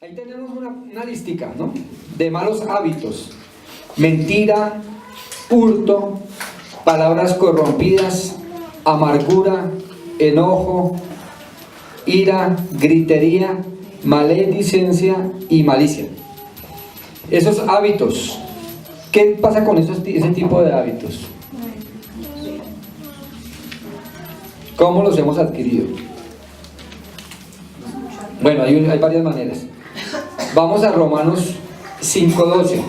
Ahí tenemos una listica, ¿no? De malos hábitos: mentira, hurto, palabras corrompidas, amargura, enojo, ira, gritería, maledicencia y malicia. Esos hábitos, ¿qué pasa con ese tipo de hábitos? ¿Cómo los hemos adquirido? Bueno, hay varias maneras. Vamos a Romanos 5:12.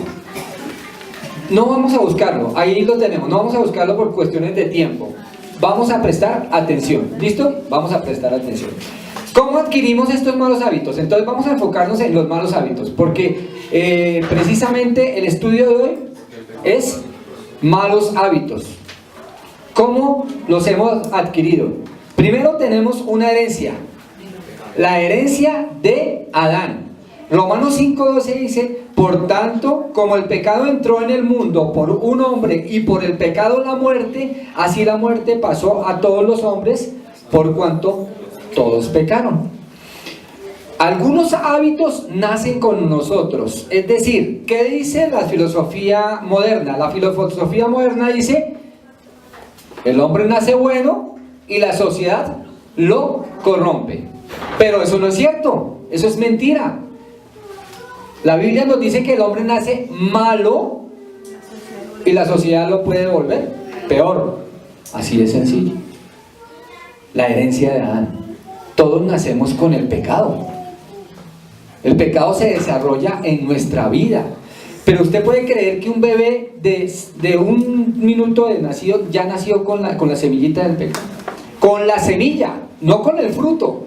No vamos a buscarlo, ahí lo tenemos, no vamos a buscarlo por cuestiones de tiempo. Vamos a prestar atención, ¿listo? Vamos a prestar atención. ¿Cómo adquirimos estos malos hábitos? Entonces vamos a enfocarnos en los malos hábitos, porque precisamente el estudio de hoy es malos hábitos. ¿Cómo los hemos adquirido? Primero tenemos una herencia, la herencia de Adán. Romanos 5:12 dice: por tanto, como el pecado entró en el mundo por un hombre y por el pecado la muerte, así la muerte pasó a todos los hombres por cuanto todos pecaron. Algunos hábitos nacen con nosotros, es decir, ¿qué dice la filosofía moderna? La filosofía moderna dice: el hombre nace bueno y la sociedad lo corrompe. Pero eso no es cierto, eso es mentira. La Biblia nos dice que el hombre nace malo y la sociedad lo puede volver peor. Así de sencillo. La herencia de Adán. Todos nacemos con el pecado. El pecado se desarrolla en nuestra vida. Pero usted puede creer que un bebé de un minuto de nacido ya nació con la semillita del pecado. Con la semilla, no con el fruto.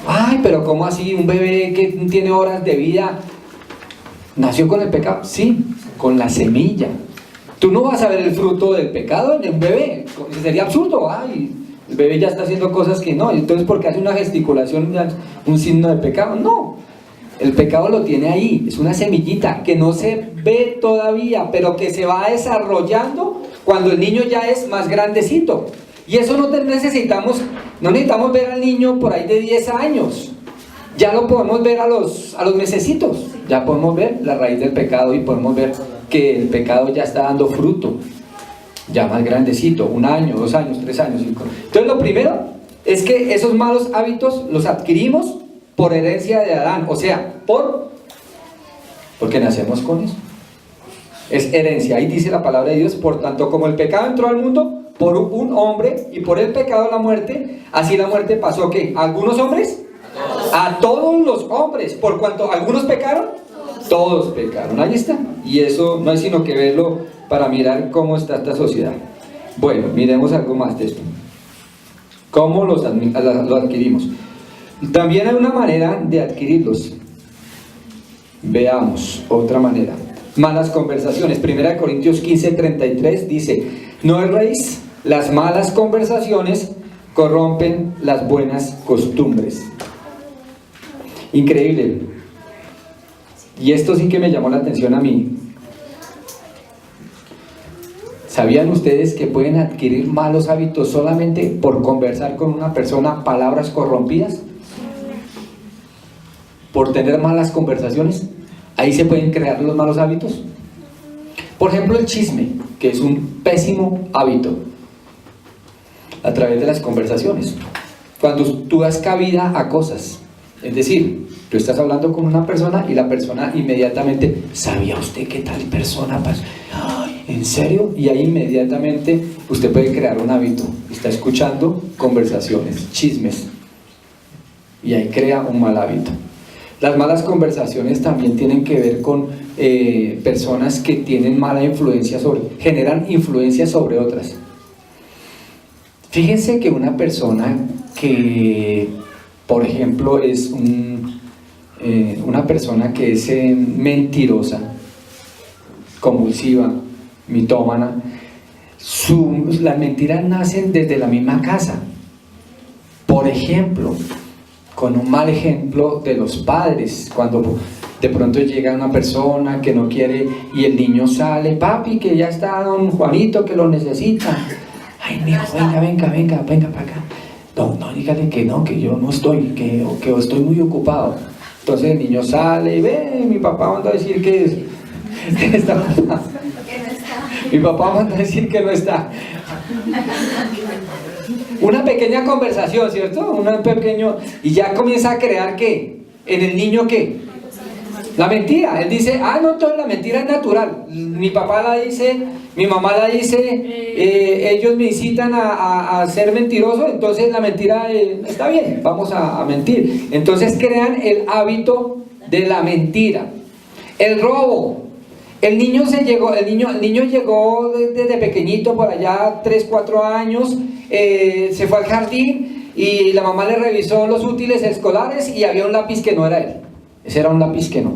Ay, pero ¿cómo así? Un bebé que tiene horas de vida nació con el pecado. Sí, con la semilla. Tú no vas a ver el fruto del pecado en un bebé. Sería absurdo. Ay, el bebé ya está haciendo cosas que no. Entonces, ¿por qué hace una gesticulación, un signo de pecado? No. El pecado lo tiene ahí. Es una semillita que no se ve todavía, pero que se va desarrollando cuando el niño ya es más grandecito. Y eso no necesitamos ver al niño por ahí de 10 años. Ya lo podemos ver a los mesecitos. Ya podemos ver la raíz del pecado y podemos ver que el pecado ya está dando fruto. Ya más grandecito, 1 año, 2 años, 3 años, 5. Entonces lo primero es que esos malos hábitos los adquirimos por herencia de Adán. O sea, porque nacemos con eso. Es herencia. Ahí dice la palabra de Dios: por tanto, como el pecado entró al mundo por un hombre y por el pecado la muerte, así la muerte pasó ¿qué? ¿A algunos hombres? A todos los hombres. Por cuanto algunos pecaron, todos pecaron. Ahí está. Y eso no hay sino que verlo para mirar cómo está esta sociedad. Bueno, miremos algo más de esto. ¿Cómo lo adquirimos? También hay una manera de adquirirlos. Veamos otra manera. Malas conversaciones. 1 Corintios 15:33 dice: no erréis, las malas conversaciones corrompen las buenas costumbres. Increíble. Y esto sí que me llamó la atención a mí. ¿Sabían ustedes que pueden adquirir malos hábitos solamente por conversar con una persona palabras corrompidas? Por tener malas conversaciones. Ahí se pueden crear los malos hábitos. Por ejemplo, el chisme, que es un pésimo hábito, a través de las conversaciones. Cuando tú das cabida a cosas, es decir, tú estás hablando con una persona y la persona inmediatamente: ¿sabía usted que tal persona pasó? Ay, ¿en serio? Y ahí inmediatamente usted puede crear un hábito. Está escuchando conversaciones, chismes, y ahí crea un mal hábito. Las malas conversaciones también tienen que ver con personas que tienen mala influencia generan influencia sobre otras. Fíjense que una persona que, por ejemplo, es una persona que es mentirosa, compulsiva, mitómana, las mentiras nacen desde la misma casa. Por ejemplo, con un mal ejemplo de los padres, cuando de pronto llega una persona que no quiere y el niño sale: papi, que ya está don Juanito que lo necesita. Ay, mijo, venga para acá. No, dígale que no, que yo no estoy, que estoy muy ocupado. Entonces el niño sale y ve, mi papá mandó a decir que está ocupado. Mi papá mandó a decir que no está. Una pequeña conversación, ¿cierto? Y ya comienza a crear ¿qué? En el niño ¿qué? La mentira. Él dice, no, entonces la mentira es natural. Mi papá la dice, mi mamá la dice, ellos me incitan a ser mentiroso, entonces la mentira está bien, vamos a mentir. Entonces crean el hábito de la mentira. El robo. El niño llegó desde pequeñito, por allá 3, 4 años, se fue al jardín y la mamá le revisó los útiles escolares y había un lápiz que no era él. Ese era un lápiz que no.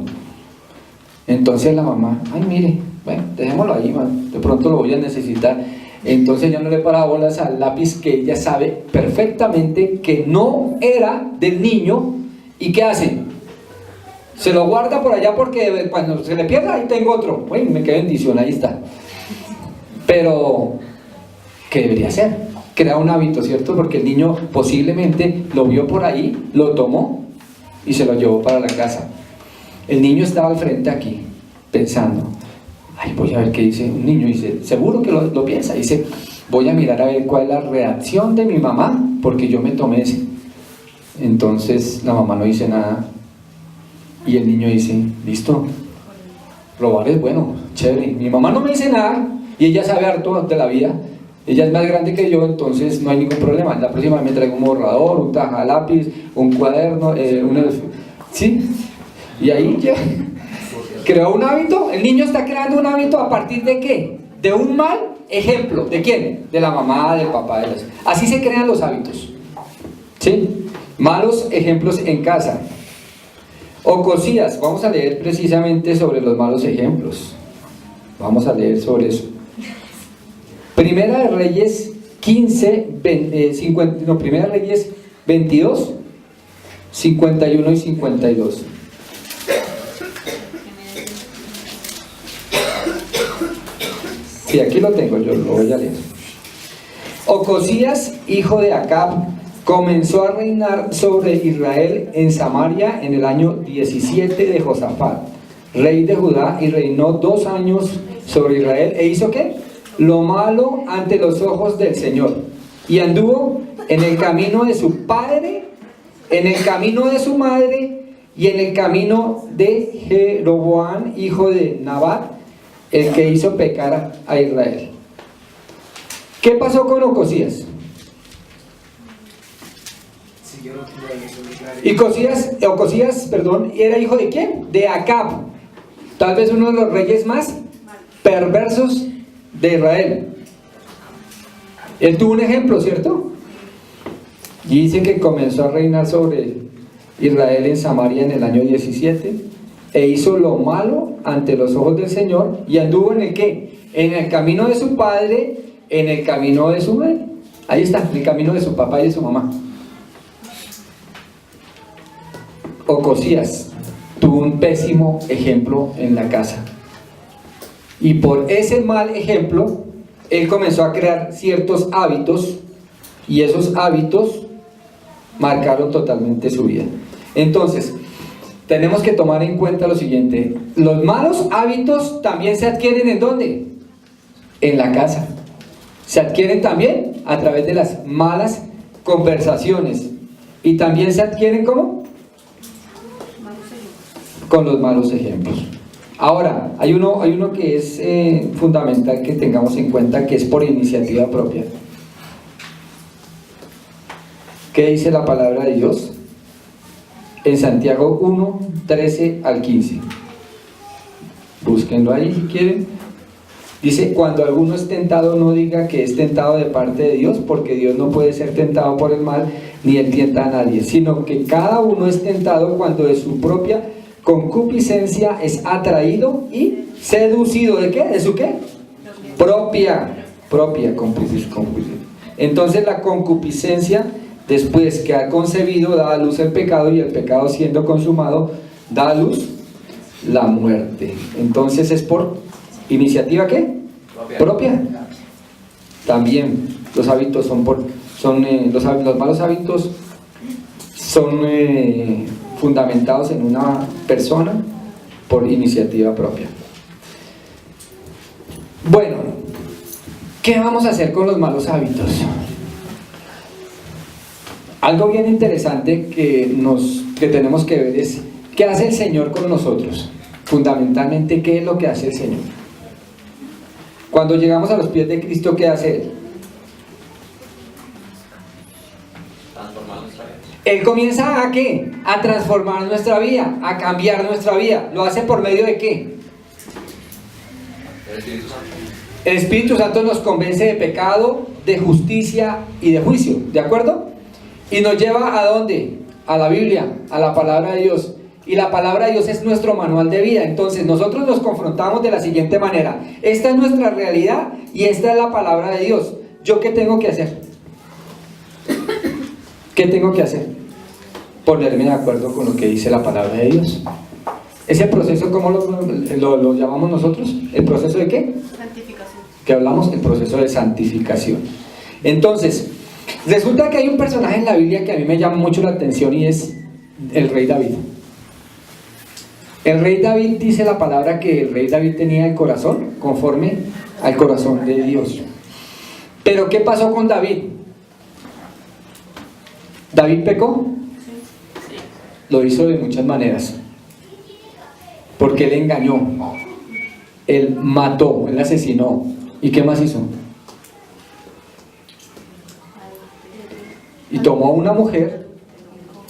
Entonces la mamá, mire, bueno, dejémoslo ahí, man, de pronto lo voy a necesitar. Entonces ya no le para bolas al lápiz que ella sabe perfectamente que no era del niño. ¿Y qué hace? Se lo guarda por allá porque cuando se le pierda, ahí tengo otro. Bueno, me queda bendición, ahí está. Pero, ¿qué debería hacer? Crear un hábito, ¿cierto? Porque el niño posiblemente lo vio por ahí, lo tomó y se lo llevó para la casa. El niño estaba al frente aquí, pensando, voy a ver qué dice. Un niño dice, seguro que lo piensa, dice, voy a mirar a ver cuál es la reacción de mi mamá, porque yo me tomé ese. Entonces la mamá no dice nada. Y el niño dice, listo, robar es bueno, chévere. Mi mamá no me dice nada y ella sabe harto de la vida. Ella es más grande que yo, entonces no hay ningún problema. La próxima me traigo un borrador, un taja lápiz, un cuaderno, ¿sí? Y ahí ya creó un hábito. El niño está creando un hábito a partir de ¿qué? De un mal ejemplo. ¿De quién? De la mamá, del papá. Así se crean los hábitos, ¿sí? Malos ejemplos en casa. Ocosías, vamos a leer precisamente sobre los malos ejemplos. Vamos a leer sobre eso. Primera de Reyes 22, 51 y 52. Sí, aquí lo tengo, yo lo voy a leer. Ocosías, hijo de Acab, comenzó a reinar sobre Israel en Samaria en el año 17 de Josafat, rey de Judá, y reinó 2 años sobre Israel. ¿E hizo qué? Lo malo ante los ojos del Señor. Y anduvo en el camino de su padre, en el camino de su madre, y en el camino de Jeroboam, hijo de Nabat, el que hizo pecar a Israel. ¿Qué pasó con Ocosías? Y Ocosías, ¿era hijo de quién? De Acab, tal vez uno de los reyes más perversos de Israel. Él tuvo un ejemplo, ¿cierto? Y dice que comenzó a reinar sobre Israel en Samaria en el año 17 e hizo lo malo ante los ojos del Señor y anduvo en el ¿qué? En el camino de su padre, en el camino de su madre. Ahí está, el camino de su papá y de su mamá. Ocosías tuvo un pésimo ejemplo en la casa y por ese mal ejemplo él comenzó a crear ciertos hábitos y esos hábitos marcaron totalmente su vida. Entonces tenemos que tomar en cuenta lo siguiente: los malos hábitos también se adquieren ¿en dónde? En la casa. Se adquieren también a través de las malas conversaciones y también se adquieren ¿cómo? Con los malos ejemplos. Ahora, hay uno que es fundamental que tengamos en cuenta, que es por iniciativa propia. ¿Qué dice la palabra de Dios? En Santiago 1, 13 al 15. Búsquenlo ahí si quieren. Dice, cuando alguno es tentado, no diga que es tentado de parte de Dios, porque Dios no puede ser tentado por el mal, ni él tienta a nadie, sino que cada uno es tentado cuando de su propia concupiscencia es atraído y seducido. ¿De qué? ¿De su qué? Propia concupiscencia. Entonces la concupiscencia, después que ha concebido, da a luz el pecado, y el pecado siendo consumado da a luz la muerte. Entonces es por iniciativa ¿qué? Propia. También los hábitos los malos hábitos son fundamentados en una persona por iniciativa propia. Bueno, ¿qué vamos a hacer con los malos hábitos? Algo bien interesante que tenemos que ver es ¿qué hace el Señor con nosotros? Fundamentalmente, ¿qué es lo que hace el Señor? Cuando llegamos a los pies de Cristo, ¿qué hace Él? Él comienza ¿a qué? A transformar nuestra vida, a cambiar nuestra vida. ¿Lo hace por medio de qué? El Espíritu Santo. El Espíritu Santo nos convence de pecado, de justicia y de juicio, ¿de acuerdo? Y nos lleva ¿a dónde? A la Biblia, a la palabra de Dios. Y la palabra de Dios es nuestro manual de vida. Entonces nosotros nos confrontamos de la siguiente manera: esta es nuestra realidad y esta es la palabra de Dios. ¿Yo qué tengo que hacer? ¿Qué tengo que hacer? Ponerme de acuerdo con lo que dice la palabra de Dios. Ese proceso, ¿cómo lo llamamos nosotros? ¿El proceso de qué? Santificación. Que hablamos, el proceso de santificación. Entonces, resulta que hay un personaje en la Biblia que a mí me llama mucho la atención y es el rey David. El rey David, dice la palabra que el rey David tenía el corazón conforme al corazón de Dios. Pero ¿qué pasó con David? ¿David pecó? Lo hizo de muchas maneras. Porque él engañó, él mató, él asesinó. ¿Y qué más hizo? Y tomó a una mujer.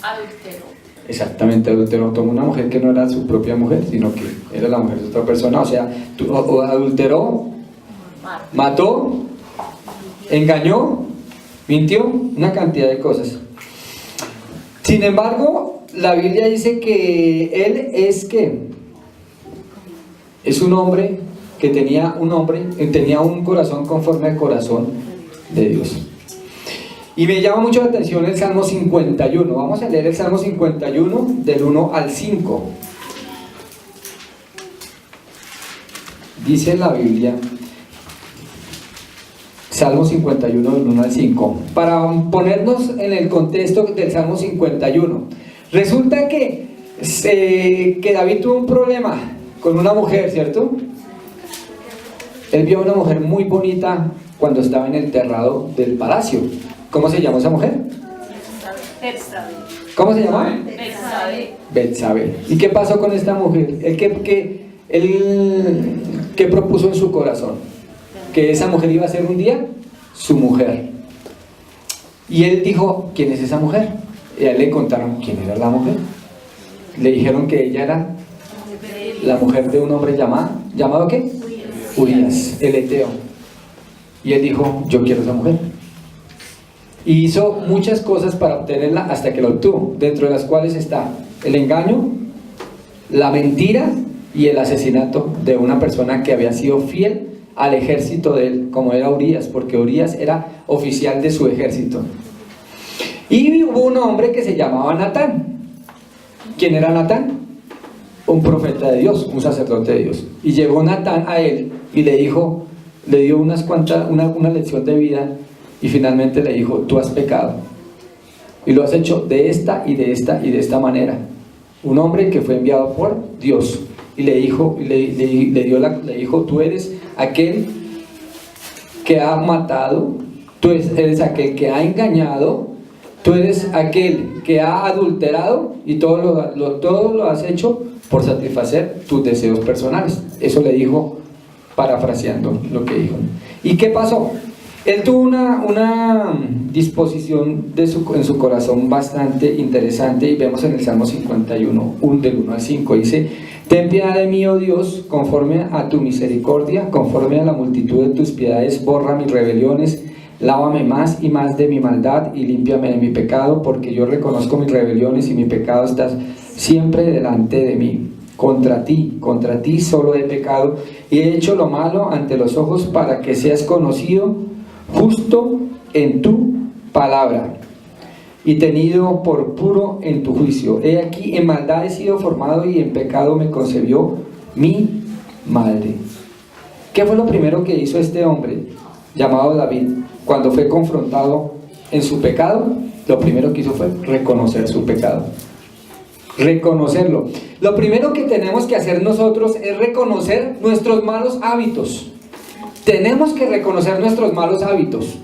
Adultero. Exactamente, adulteró. Tomó una mujer que no era su propia mujer, sino que era la mujer de otra persona. O sea, adulteró, mató, engañó, mintió, una cantidad de cosas. Sin embargo, la Biblia dice que él es un hombre que tenía un corazón conforme al corazón de Dios. Y me llama mucho la atención el Salmo 51. Vamos a leer el Salmo 51 del 1 al 5. Dice la Biblia, Salmo 51 del 1 al 5. Para ponernos en el contexto del Salmo 51. Resulta que David tuvo un problema con una mujer, ¿cierto? Él vio a una mujer muy bonita cuando estaba en el terrado del palacio. ¿Cómo se llama esa mujer? ¿Cómo se llama? Betsabé. ¿Y qué pasó con esta mujer? ¿Qué propuso en su corazón? Que esa mujer iba a ser un día su mujer. Y él dijo, ¿quién es esa mujer? Y a él le contaron quién era la mujer. Le dijeron que ella era la mujer de un hombre ¿llamado qué? Urías, el Eteo. Y él dijo, yo quiero esa mujer. Y hizo muchas cosas para obtenerla hasta que la obtuvo, dentro de las cuales está el engaño, la mentira y el asesinato de una persona que había sido fiel al ejército de él, como era Urías, porque Urías era oficial de su ejército. Y hubo un hombre que se llamaba Natán. ¿Quién era Natán? Un profeta de Dios, un sacerdote de Dios. Y llegó Natán a él y le dijo, le dio una lección de vida. Y finalmente le dijo, tú has pecado y lo has hecho de esta y de esta y de esta manera. Un hombre que fue enviado por Dios y le dijo, tú eres aquel que ha matado, tú eres aquel que ha engañado, tú eres aquel que ha adulterado y todo lo has hecho por satisfacer tus deseos personales. Eso le dijo, parafraseando lo que dijo. ¿Y qué pasó? Él tuvo una disposición en su corazón bastante interesante, y vemos en el Salmo 51, del 1 al 5, dice, ten piedad de mí, oh Dios, conforme a tu misericordia, conforme a la multitud de tus piedades, borra mis rebeliones, lávame más y más de mi maldad y límpiame de mi pecado, porque yo reconozco mis rebeliones y mi pecado está siempre delante de mí. Contra ti solo he pecado y he hecho lo malo ante los ojos, para que seas conocido justo en tu palabra y tenido por puro en tu juicio. He aquí, en maldad he sido formado y en pecado me concebió mi madre. ¿Qué fue lo primero que hizo este hombre llamado David cuando fue confrontado en su pecado? Lo primero que hizo fue reconocer su pecado. Reconocerlo. Lo primero que tenemos que hacer nosotros es reconocer nuestros malos hábitos. Tenemos que reconocer nuestros malos hábitos.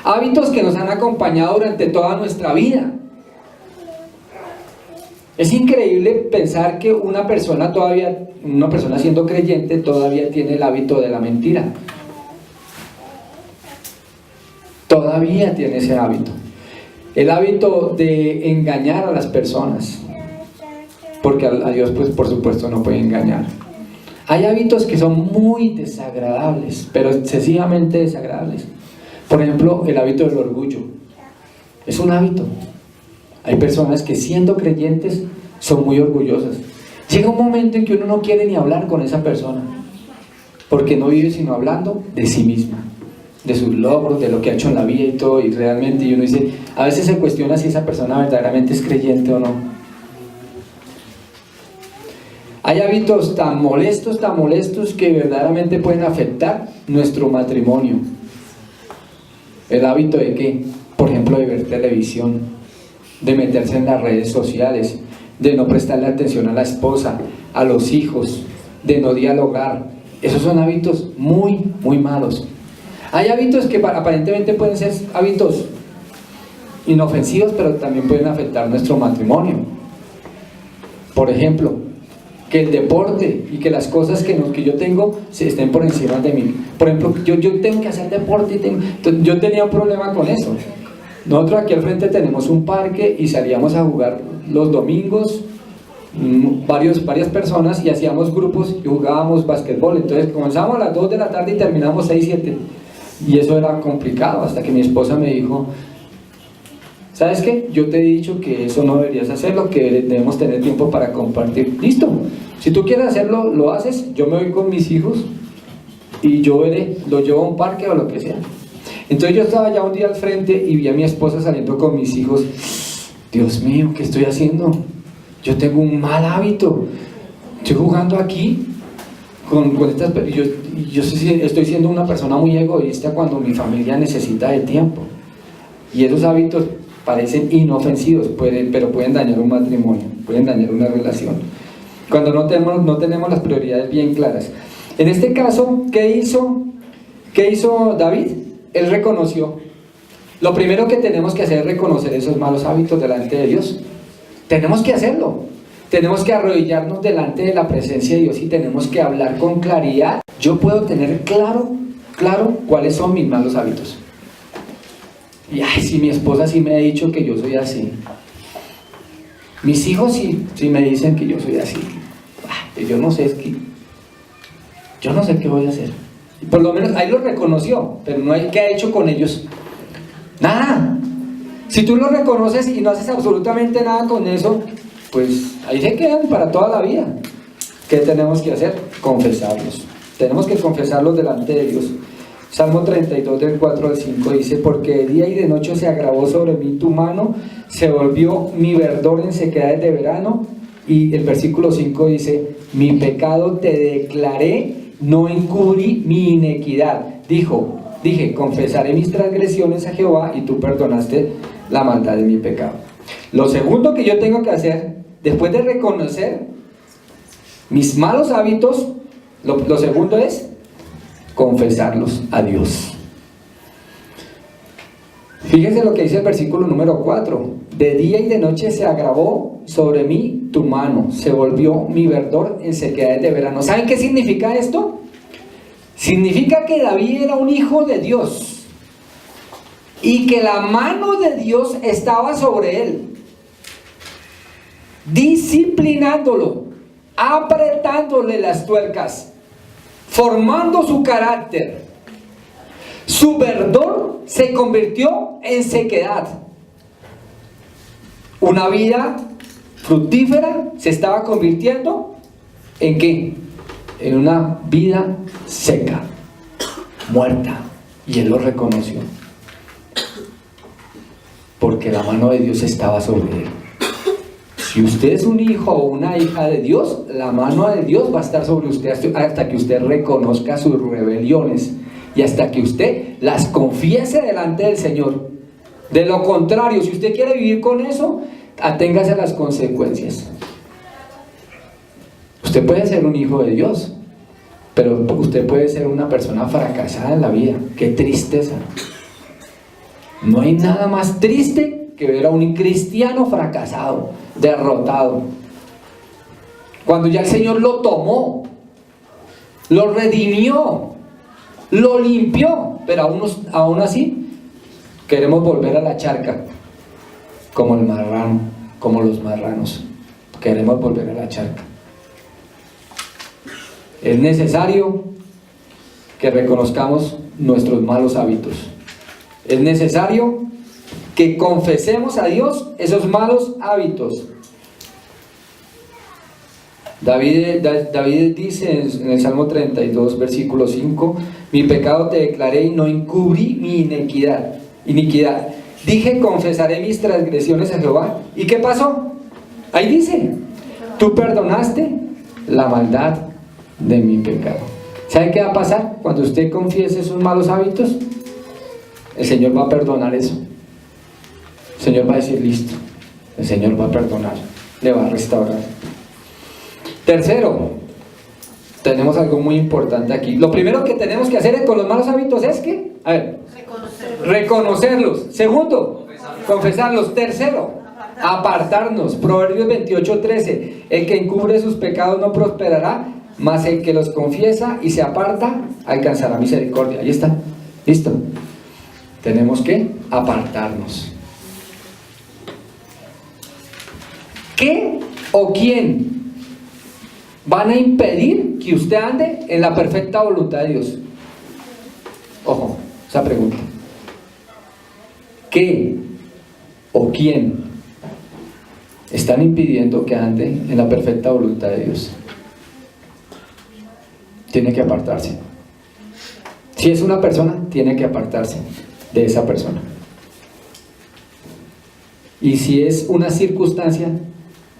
Hábitos que nos han acompañado durante toda nuestra vida. Es increíble pensar que una persona siendo creyente todavía tiene el hábito de la mentira. Todavía tiene ese hábito. El hábito de engañar a las personas. Porque a Dios, pues, por supuesto, no puede engañar. Hay hábitos que son muy desagradables, pero excesivamente desagradables. Por ejemplo, el hábito del orgullo. Es un hábito. Hay personas que siendo creyentes son muy orgullosas. Llega un momento en que uno no quiere ni hablar con esa persona, porque no vive sino hablando de sí misma, de sus logros, de lo que ha hecho en la vida y todo, y realmente uno dice, a veces se cuestiona si esa persona verdaderamente es creyente o no. Hay hábitos tan molestos que verdaderamente pueden afectar nuestro matrimonio. El hábito de ¿qué? Por ejemplo, de ver televisión, de meterse en las redes sociales, de no prestarle atención a la esposa, a los hijos, de no dialogar. Esos son hábitos muy malos. Hay hábitos que aparentemente pueden ser hábitos inofensivos, pero también pueden afectar nuestro matrimonio. Por ejemplo, que el deporte y que las cosas que yo tengo se estén por encima de mí. Por ejemplo, yo tengo que hacer deporte yo tenía un problema con eso. Nosotros aquí al frente tenemos un parque y salíamos a jugar los domingos, varias personas, y hacíamos grupos y jugábamos basquetbol. Entonces comenzábamos a las 2 de la tarde y terminábamos 6, 7, y eso era complicado, hasta que mi esposa me dijo, ¿sabes qué? Yo te he dicho que eso no deberías hacerlo, que debemos tener tiempo para compartir. Listo, si tú quieres hacerlo, lo haces. Yo me voy con mis hijos y yo lo llevo a un parque o lo que sea. Entonces yo estaba ya un día al frente y vi a mi esposa saliendo con mis hijos. Dios mío, ¿qué estoy haciendo? Yo tengo un mal hábito. Estoy jugando aquí con estas personas. Yo estoy siendo una persona muy egoísta cuando mi familia necesita de tiempo. Y esos hábitos parecen inofensivos, pero pueden dañar un matrimonio, pueden dañar una relación. Cuando no tenemos las prioridades bien claras. En este caso, ¿qué hizo David? Él reconoció. Lo primero que tenemos que hacer es reconocer esos malos hábitos delante de Dios. Tenemos que hacerlo. Tenemos que arrodillarnos delante de la presencia de Dios y tenemos que hablar con claridad. Yo puedo tener claro cuáles son mis malos hábitos. Y si mi esposa sí me ha dicho que yo soy así. Mis hijos sí me dicen que yo soy así. Yo no sé qué voy a hacer. Por lo menos ahí lo reconoció, pero no hay qué ha hecho con ellos. Nada. Si tú lo reconoces y no haces absolutamente nada con eso, pues ahí se quedan para toda la vida. ¿Qué tenemos que hacer? Confesarlos. Tenemos que confesarlos delante de Dios. Salmo 32 del 4 al 5 dice: porque de día y de noche se agravó sobre mí tu mano, se volvió mi verdor en sequedades de verano. Y el versículo 5 dice: mi pecado te declaré, no encubrí mi iniquidad. Dije, confesaré mis transgresiones a Jehová, y tú perdonaste la maldad de mi pecado. Lo segundo que yo tengo que hacer, después de reconocer mis malos hábitos, lo segundo es confesarlos a Dios. Fíjense lo que dice el versículo número 4: de día y de noche se agravó sobre mí tu mano, se volvió mi verdor en sequedades de verano. ¿Saben qué significa esto? Significa que David era un hijo de Dios y que la mano de Dios estaba sobre él, disciplinándolo, apretándole las tuercas, formando su carácter. Su verdor se convirtió en sequedad. Una vida fructífera se estaba convirtiendo ¿en qué? En una vida seca, muerta. Y él lo reconoció, porque la mano de Dios estaba sobre él. Si usted es un hijo o una hija de Dios, la mano de Dios va a estar sobre usted hasta que usted reconozca sus rebeliones y hasta que usted las confiese delante del Señor. De lo contrario, si usted quiere vivir con eso, aténgase a las consecuencias. Usted puede ser un hijo de Dios, pero usted puede ser una persona fracasada en la vida. ¡Qué tristeza! No hay nada más triste que ver a un cristiano fracasado, derrotado. Cuando ya el Señor lo tomó, lo redimió, lo limpió, pero aún así queremos volver a la charca, como el marrano, como los marranos. Queremos volver a la charca. Es necesario que reconozcamos nuestros malos hábitos. Es necesario que confesemos a Dios esos malos hábitos. David dice en el Salmo 32, versículo 5: mi pecado te declaré y no encubrí mi iniquidad. Dije, confesaré mis transgresiones a Jehová. ¿Y qué pasó? Ahí dice: tú perdonaste la maldad de mi pecado. ¿Sabe qué va a pasar cuando usted confiese sus malos hábitos? El Señor va a perdonar eso. El Señor va a decir: listo. El Señor va a perdonar, le va a restaurar. Tercero, tenemos algo muy importante aquí. Lo primero que tenemos que hacer con los malos hábitos es que, a ver, reconocerlos. Segundo, confesarlos. Tercero, apartarnos. Proverbios 28:13: el que encubre sus pecados no prosperará, mas el que los confiesa y se aparta alcanzará misericordia. Ahí está, listo. Tenemos que apartarnos. ¿Qué o quién van a impedir que usted ande en la perfecta voluntad de Dios? Ojo, esa pregunta. ¿Qué o quién están impidiendo que ande en la perfecta voluntad de Dios? Tiene que apartarse. Si es una persona, tiene que apartarse de esa persona. Y si es una circunstancia,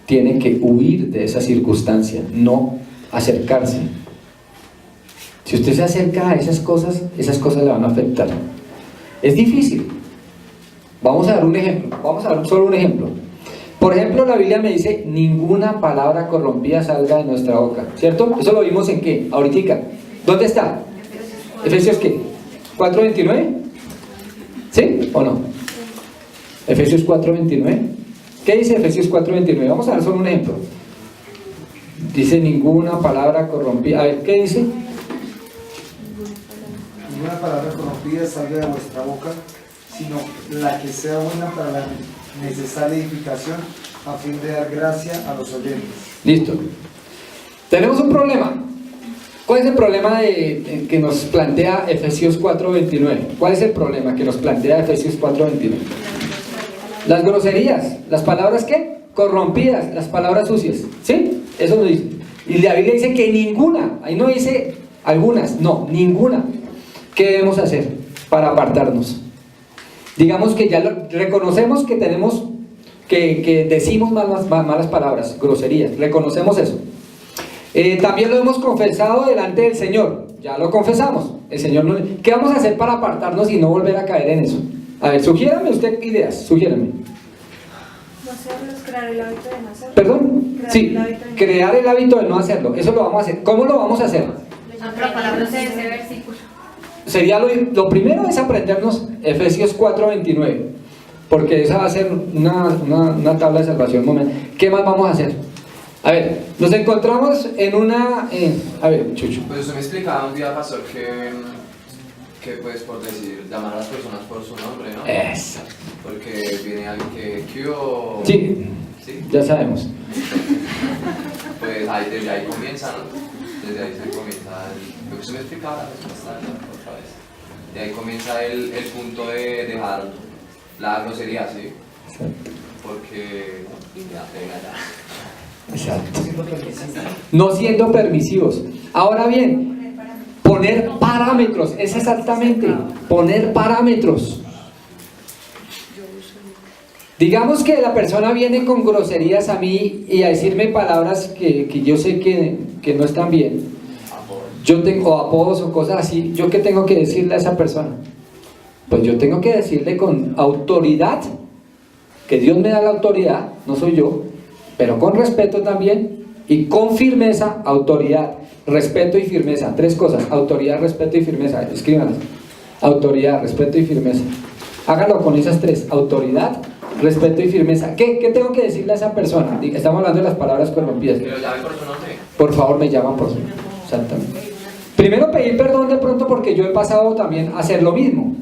tiene que huir de esa circunstancia, no acercarse. Si usted se acerca a esas cosas le van a afectar. Es difícil. Vamos a dar un ejemplo. Vamos a dar solo un ejemplo. Por ejemplo, la Biblia me dice: ninguna palabra corrompida salga de nuestra boca, ¿cierto? Eso lo vimos en ¿qué? Ahoritica. ¿Dónde está? Efesios ¿qué? 4:29. ¿Sí o no? Efesios 4:29. ¿Qué dice Efesios 4:29? Vamos a dar solo un ejemplo. Dice: ninguna palabra corrompida. A ver, ¿qué dice? Ninguna palabra corrompida salga de vuestra boca, sino la que sea buena para la necesaria edificación, a fin de dar gracia a los oyentes. Listo. Tenemos un problema. ¿Cuál es el problema que nos plantea Efesios 4:29? ¿Cuál es el problema que nos plantea Efesios 4:29? Las groserías, las palabras ¿qué? Corrompidas, las palabras sucias. ¿Sí? Eso nos dice. Y la Biblia dice que ninguna, ahí no dice algunas, no, ninguna. ¿Qué debemos hacer para apartarnos? Digamos que ya reconocemos que tenemos, que decimos malas palabras, groserías, reconocemos eso. También lo hemos confesado delante del Señor, ya lo confesamos. El Señor no, ¿qué vamos a hacer para apartarnos y no volver a caer en eso? A ver, sugiérame usted ideas, sugiérame. No hacerlo es crear el hábito de no hacerlo. ¿Perdón? Sí, crear el hábito de no hacerlo, eso lo vamos a hacer. ¿Cómo lo vamos a hacer? Otra palabra de ese versículo. Sería lo primero es aprendernos Efesios 4:29, porque esa va a ser una tabla de salvación. ¿Qué más vamos a hacer? A ver, nos encontramos en una... a ver, Chucho. Pues usted me explicaba un día, pastor, que pues por decir, llamar a las personas por su nombre, ¿no? Eso. Porque viene alguien que yo... Sí, ¿Sí? ya sabemos. Pues ahí, desde ahí comienza, ¿no? Desde ahí se comienza lo que usted me explicaba la respuesta otra vez. De ahí comienza el punto de dejar la grosería, ¿sí? Exacto. Porque ya pega ya. Exacto. No siendo permisivos. Ahora bien, poner parámetros, es exactamente, poner parámetros. Digamos que la persona viene con groserías a mí y a decirme palabras que yo sé que no están bien. Yo tengo apodos o cosas así. ¿Yo qué tengo que decirle a esa persona? Pues yo tengo que decirle con autoridad que Dios me da la autoridad, no soy yo, pero con respeto también y con firmeza, autoridad, respeto y firmeza. 3 cosas: autoridad, respeto y firmeza. Escríbanlas: autoridad, respeto y firmeza. Hágalo con esas 3: autoridad, respeto y firmeza. ¿Qué tengo que decirle a esa persona? Estamos hablando de las palabras corrompidas. Pero llame por su nombre. Por favor, me llaman por su nombre. Exactamente. Primero, pedir perdón de pronto, porque yo he pasado también a hacer lo mismo.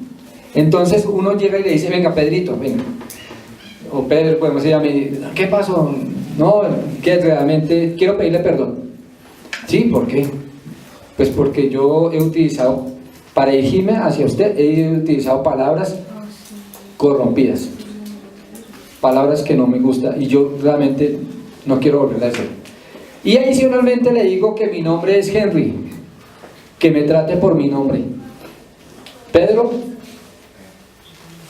Entonces uno llega y le dice: venga, Pedrito, venga. O Pedro, podemos decir a mí: ¿qué pasó? No, que realmente quiero pedirle perdón. ¿Sí? ¿Por qué? Pues porque yo he utilizado, para dirigirme hacia usted, he utilizado palabras corrompidas, palabras que no me gustan, y yo realmente no quiero volver a hacer. Y adicionalmente le digo que mi nombre es Henry, que me trate por mi nombre. Pedro,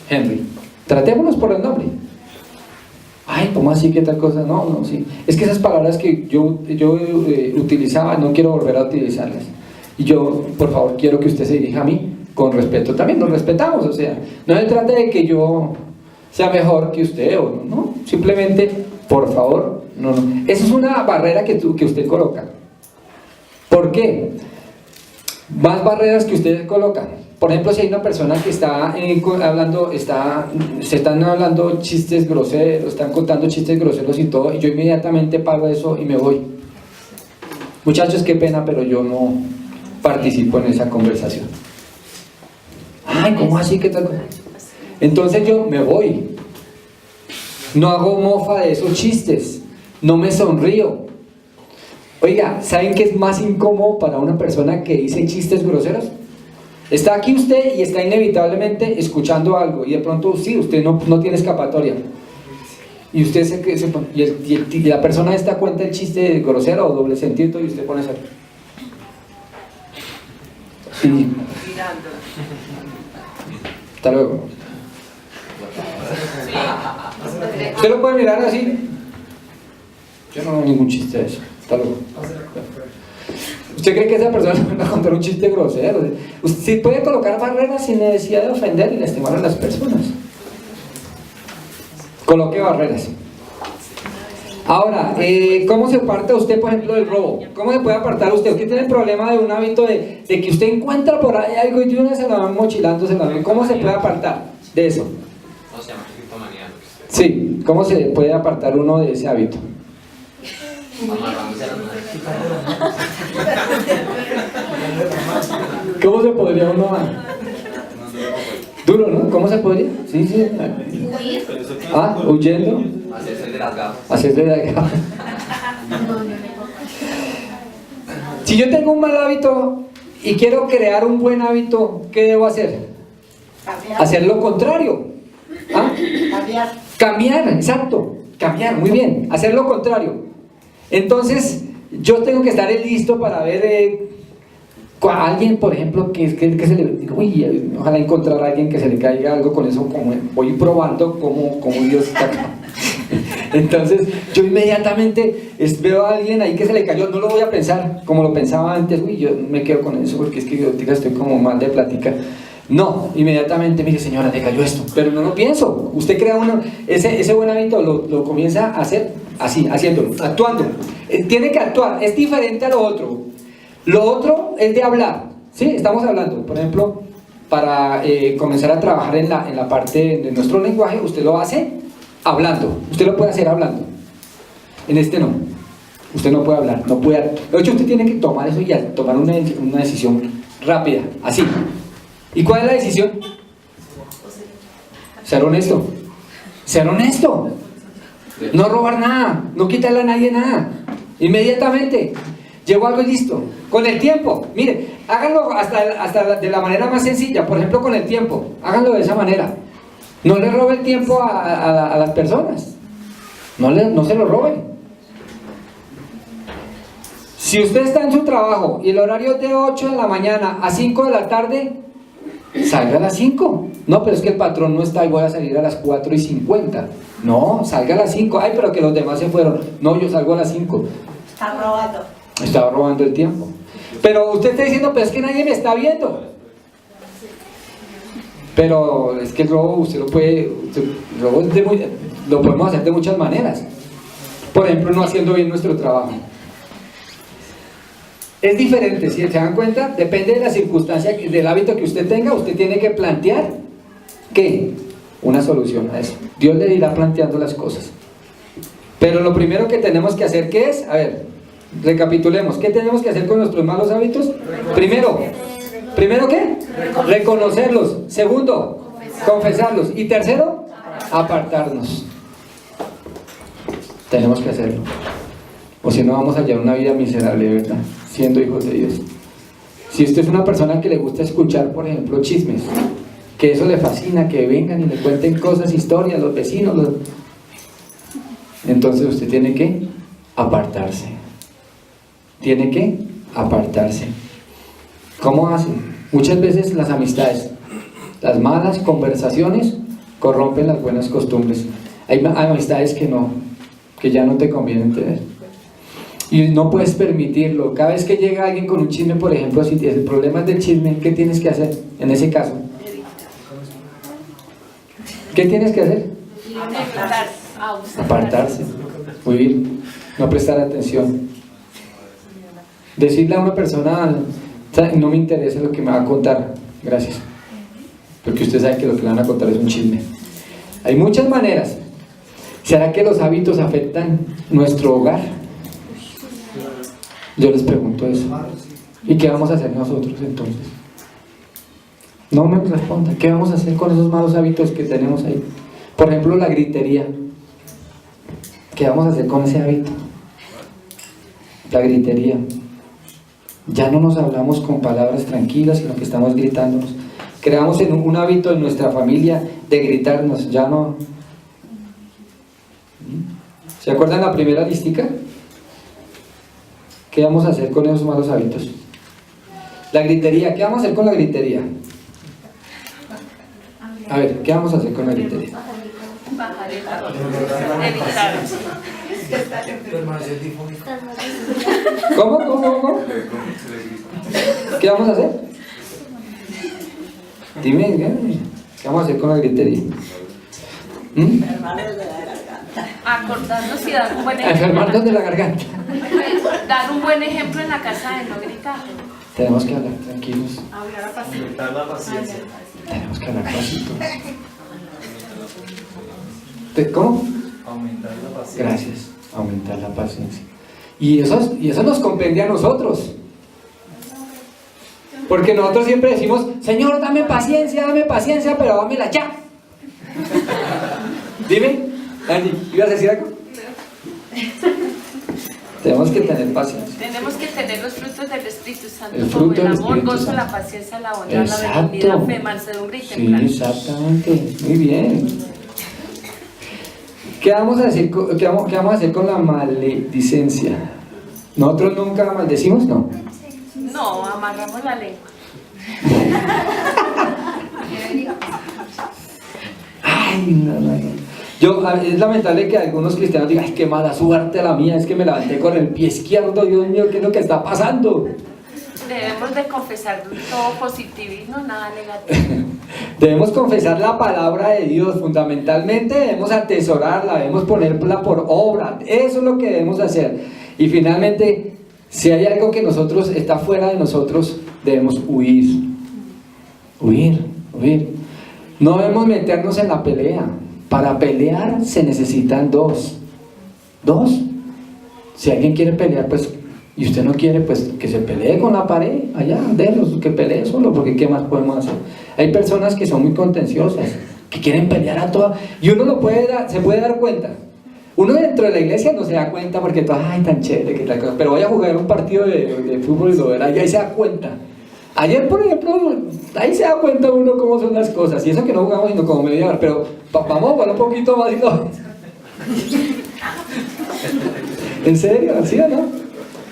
Henry, tratémonos por el nombre. Ay, ¿cómo así? ¿Qué tal cosa? No, sí. Es que esas palabras que yo utilizaba, no quiero volver a utilizarlas. Y yo, por favor, quiero que usted se dirija a mí con respeto también. Nos respetamos, o sea, no se trata de que yo sea mejor que usted o no. Simplemente, por favor, no. Esa es una barrera que usted coloca. ¿Por qué? Más barreras que ustedes colocan. Por ejemplo, si hay una persona que está se están hablando chistes groseros, están contando chistes groseros y todo, y yo inmediatamente paro eso y me voy. Muchachos, qué pena, pero yo no participo en esa conversación. Ay, ¿cómo así? ¿Qué tal? Entonces yo me voy. No hago mofa de esos chistes. No me sonrío. Oiga, ¿saben qué es más incómodo para una persona que dice chistes groseros? Está aquí usted y está inevitablemente escuchando algo, y de pronto sí, usted no tiene escapatoria, y usted y la persona esta cuenta el chiste grosero o doble sentido, y usted pone a hacer sí. Hasta luego. Usted lo puede mirar así. Yo no hago ningún chiste de eso. Hasta luego. ¿Usted cree que esa persona va a contar un chiste grosero? Usted puede colocar barreras sin necesidad de ofender y lastimar a las personas. Coloque barreras. Ahora, ¿cómo se aparta usted, por ejemplo, del robo? ¿Cómo se puede apartar usted? Usted tiene el problema de un hábito de que usted encuentra por ahí algo y de una se la van mochilando, ¿cómo se puede apartar de eso? No, se llama criptomanía. Sí, ¿cómo se puede apartar uno de ese hábito? Amarrándose a las manos. ¿Cómo se podría uno? Duro, ¿no? ¿Cómo se podría? Sí. Huir. Huyendo. Hacerse de las gafas. Hacerse de acá. Si yo tengo un mal hábito y quiero crear un buen hábito, ¿qué debo hacer? Hacer lo contrario. Cambiar, exacto. Cambiar, muy bien. Hacer lo contrario. Entonces, yo tengo que estar listo para ver a alguien, por ejemplo, que se le... Uy, ojalá encontrar a alguien que se le caiga algo con eso, como voy probando cómo Dios está acá. Entonces, yo inmediatamente veo a alguien ahí que se le cayó, no lo voy a pensar como lo pensaba antes. Uy, yo me quedo con eso porque es que yo estoy como mal de plática. No, inmediatamente, mire señora, le cayó esto, pero no lo pienso. Usted crea ese buen hábito, lo comienza a hacer así, haciéndolo, actuando. Tiene que actuar, es diferente a lo otro. Lo otro es de hablar, ¿sí? Estamos hablando, por ejemplo, para comenzar a trabajar en la parte de nuestro lenguaje, usted lo hace hablando, usted lo puede hacer hablando. En este no, usted no puede hablar, no puede. De hecho, usted tiene que tomar eso y tomar una decisión rápida, así. ¿Y cuál es la decisión? Ser honesto. Ser honesto. No robar nada, no quitarle a nadie nada. Inmediatamente. Llegó algo y listo. Con el tiempo. Mire, háganlo hasta de la manera más sencilla. Por ejemplo, con el tiempo. Háganlo de esa manera. No le robe el tiempo a las personas. No se lo roben. Si usted está en su trabajo y el horario es de 8 de la mañana a 5 de la tarde, salga a las 5. No, pero es que el patrón no está y voy a salir a las 4:50. No, salga a las 5. Ay, pero que los demás se fueron. No, yo salgo a las 5. Está robando. Estaba robando el tiempo. Pero usted está diciendo, pero es que nadie me está viendo. Pero es que el robo, usted lo puede... El robo es lo podemos hacer de muchas maneras. Por ejemplo, no haciendo bien nuestro trabajo. Es diferente, si se dan cuenta, depende de la circunstancia, del hábito que usted tenga, usted tiene que plantear, ¿qué? Una solución a eso. Dios le irá planteando las cosas. Pero lo primero que tenemos que hacer, ¿qué es? A ver, recapitulemos. ¿Qué tenemos que hacer con nuestros malos hábitos? Primero ¿qué? Reconocerlos. Segundo, confesarlos. Y tercero, apartarnos. Tenemos que hacerlo. O si no, vamos a llevar una vida miserable, ¿verdad? Siendo hijos de Dios. Si usted es una persona que le gusta escuchar, por ejemplo, chismes, que eso le fascina, que vengan y le cuenten cosas, historias, los vecinos, entonces usted tiene que apartarse. Tiene que apartarse. ¿Cómo hace? Muchas veces las amistades, las malas conversaciones corrompen las buenas costumbres. Hay amistades que ya no te convienen tener. Y no puedes permitirlo. Cada vez que llega alguien con un chisme, por ejemplo, si el problema es del chisme, ¿qué tienes que hacer en ese caso? ¿Qué tienes que hacer? Apartarse, huir, no prestar atención. Decirle a una persona, no me interesa lo que me va a contar, gracias, porque usted sabe que lo que le van a contar es un chisme. Hay muchas maneras. ¿Será que los hábitos afectan nuestro hogar? Yo les pregunto eso. ¿Y qué vamos a hacer nosotros entonces? No me respondan. ¿Qué vamos a hacer con esos malos hábitos que tenemos ahí? Por ejemplo, la gritería. ¿Qué vamos a hacer con ese hábito? La gritería. Ya no nos hablamos con palabras tranquilas, sino que estamos gritándonos. Creamos un hábito en nuestra familia de gritarnos. Ya no. ¿Se acuerdan la primera listica? ¿Qué vamos a hacer con esos malos hábitos? La gritería. ¿Qué vamos a hacer con la gritería? A ver, ¿qué vamos a hacer con la gritería? ¿Cómo? ¿Qué vamos a hacer? Dime, ¿qué vamos a hacer con la gritería? Acordarnos y dar un buen ejemplo. Enfermarnos de la garganta. Dar un buen ejemplo en la casa de no gritar. Tenemos que hablar tranquilos. Aumentar la paciencia. Tenemos que hablar pasito. ¿Cómo? Aumentar la paciencia. Gracias. Aumentar la paciencia. Y eso nos compende a nosotros. Porque nosotros siempre decimos, Señor, dame paciencia, pero dámela ya. Dime, Angie, ¿ibas a decir algo? Tenemos que tener paciencia. Tenemos que tener los frutos del Espíritu Santo, El como fruto el del amor, Espíritu gozo, Santo. la paciencia, la bondad, Exacto. la benignidad, la fe, mansedumbre y Sí, templanza. exactamente. Muy bien. ¿Qué vamos a hacer con la maledicencia? ¿Nosotros nunca maldecimos? No. No, amarramos la lengua. Ay, no. Es lamentable que algunos cristianos digan, ay, qué mala suerte la mía, es que me levanté con el pie izquierdo, Dios mío, ¿qué es lo que está pasando? Debemos de confesar todo positivismo, nada negativo. Debemos confesar la palabra de Dios, fundamentalmente debemos atesorarla, debemos ponerla por obra, eso es lo que debemos hacer. Y finalmente, si hay algo que está fuera de nosotros, debemos huir. No debemos meternos en la pelea. Para pelear se necesitan dos. Si alguien quiere pelear, pues, y usted no quiere, pues que se pelee con la pared, allá, déjelos, que pelee solo, porque ¿qué más podemos hacer? Hay personas que son muy contenciosas, que quieren pelear a todas, y uno se puede dar cuenta. Uno dentro de la iglesia no se da cuenta porque todo, ay, tan chévere, que tal cosa, pero vaya a jugar un partido de fútbol y lo verá, y ahí se da cuenta. Ayer, por ejemplo, ahí se da cuenta uno cómo son las cosas, y eso que no jugamos sino como media hora, pero vamos a jugar un poquito más y no. ¿En serio? ¿Sí o no?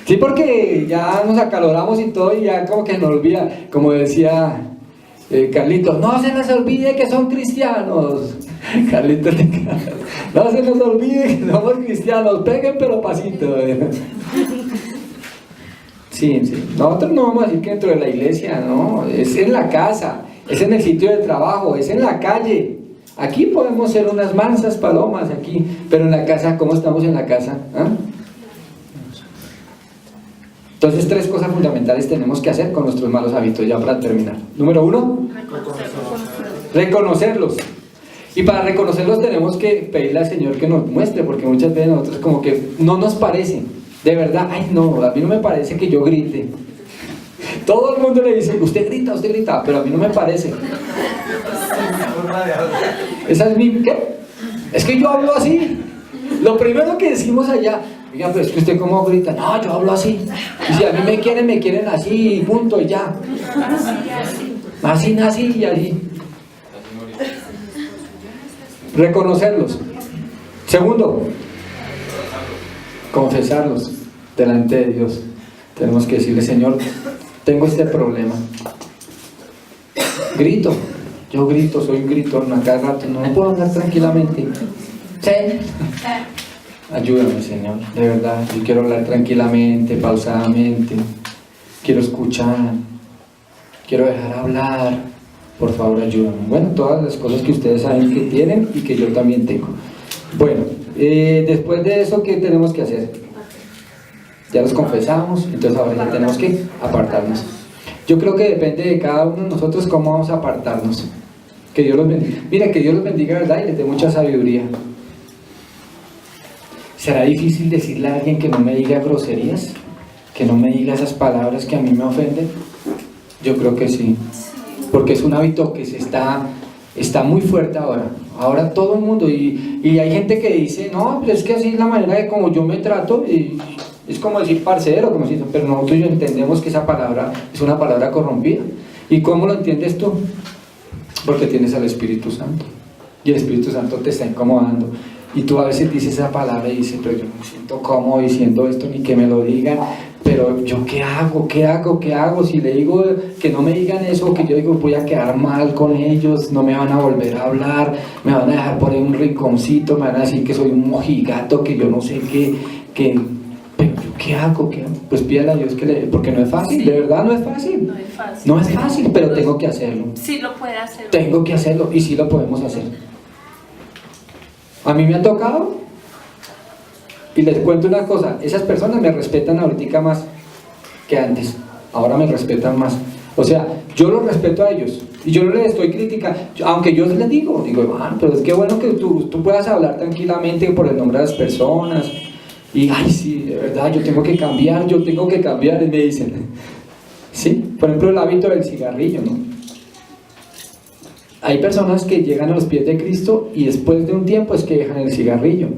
Sí, porque ya nos acaloramos y todo y ya como que nos olvida, como decía Carlitos, no se les olvide que son cristianos. Carlitos, no se nos olvide que somos cristianos, peguen pero pasito. Sí, nosotros no vamos a decir que dentro de la iglesia, no, es en la casa, es en el sitio de trabajo, es en la calle. Aquí podemos ser unas mansas palomas aquí, pero en la casa, ¿cómo estamos en la casa? ¿Ah? Entonces, 3 cosas fundamentales tenemos que hacer con nuestros malos hábitos, ya para terminar. Número 1, reconocerlos. Y para reconocerlos tenemos que pedirle al Señor que nos muestre, porque muchas veces nosotros como que no nos parece. De verdad, ay no, a mí no me parece que yo grite. Todo el mundo le dice, usted grita, pero a mí no me parece. Esa es mi... ¿qué? Es que yo hablo así. Lo primero que decimos allá, oiga, pero es que usted cómo grita. No, yo hablo así. Y si a mí me quieren así, punto, y ya. Así nací y así. Reconocerlos. Segundo, confesarlos delante de Dios. Tenemos que decirle, Señor, tengo este problema. Grito, yo grito, soy un gritón a cada rato, no puedo hablar tranquilamente. ¿Sí? Ayúdame, Señor, de verdad, yo quiero hablar tranquilamente, pausadamente, quiero escuchar, quiero dejar hablar, por favor ayúdame. Bueno, todas las cosas que ustedes saben que tienen y que yo también tengo. Bueno, después de eso, ¿qué tenemos que hacer? Ya los confesamos, entonces ahora ya tenemos que apartarnos. Yo creo que depende de cada uno de nosotros cómo vamos a apartarnos. Que Dios los bendiga. Mira, que Dios los bendiga, ¿verdad? Y les dé mucha sabiduría. ¿Será difícil decirle a alguien que no me diga groserías? ¿Que no me diga esas palabras que a mí me ofenden? Yo creo que sí. Porque es un hábito que está muy fuerte ahora. Ahora todo el mundo. Y hay gente que dice, no, pero es que así es la manera de como yo me trato. Y es como decir parcero, como si, pero nosotros entendemos que esa palabra es una palabra corrompida. ¿Y cómo lo entiendes tú? Porque tienes al Espíritu Santo. Y el Espíritu Santo te está incomodando. Y tú a veces dices esa palabra y dices, pero yo no me siento cómodo diciendo esto, ni que me lo digan, pero yo ¿qué hago? Si le digo que no me digan eso, que yo digo voy a quedar mal con ellos, no me van a volver a hablar, me van a dejar por ahí un rinconcito, me van a decir que soy un mojigato, que yo no sé qué, pero yo ¿qué hago? Pues pídale a Dios que le... porque no es fácil, de verdad no es fácil. No es fácil. No es fácil, pero tengo que hacerlo. Sí lo puede hacer. Tengo que hacerlo y sí lo podemos hacer. A mí me ha tocado y les cuento una cosa, esas personas me respetan ahorita más que antes, ahora me respetan más. O sea, yo los respeto a ellos y yo no les estoy criticando, aunque yo les digo, pero es que bueno que tú puedas hablar tranquilamente por el nombre de las personas. Y, ay, sí, de verdad, yo tengo que cambiar, y me dicen, ¿sí? Por ejemplo, el hábito del cigarrillo, ¿no? Hay personas que llegan a los pies de Cristo y después de un tiempo es que dejan el cigarrillo.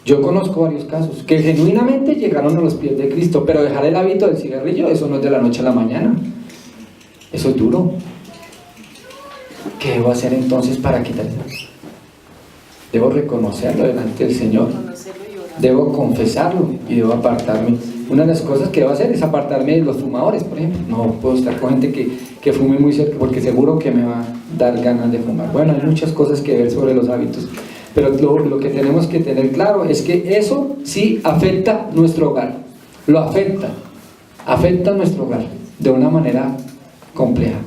Yo conozco varios casos que genuinamente llegaron a los pies de Cristo, pero dejar el hábito del cigarrillo, eso no es de la noche a la mañana. Eso es duro. ¿Qué debo hacer entonces para quitar eso? Debo reconocerlo delante del Señor. Debo confesarlo y debo apartarme. Una de las cosas que debo hacer es apartarme de los fumadores, por ejemplo. No puedo estar con gente que fume muy cerca porque seguro que me va a dar ganas de fumar. Bueno, hay muchas cosas que ver sobre los hábitos, pero lo que tenemos que tener claro es que eso sí afecta nuestro hogar. Lo afecta nuestro hogar de una manera compleja.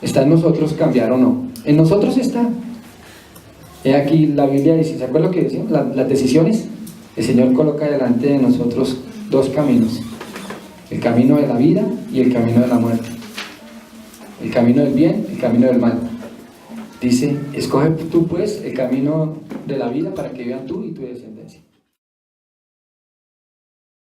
¿Está en nosotros cambiar o no? En nosotros está. He aquí la Biblia dice, ¿se acuerdan lo que decían? Las decisiones. El Señor coloca delante de nosotros 2 caminos: el camino de la vida y el camino de la muerte, el camino del bien, el camino del mal. Dice, escoge tú pues el camino de la vida para que vivan tú y tu descendencia.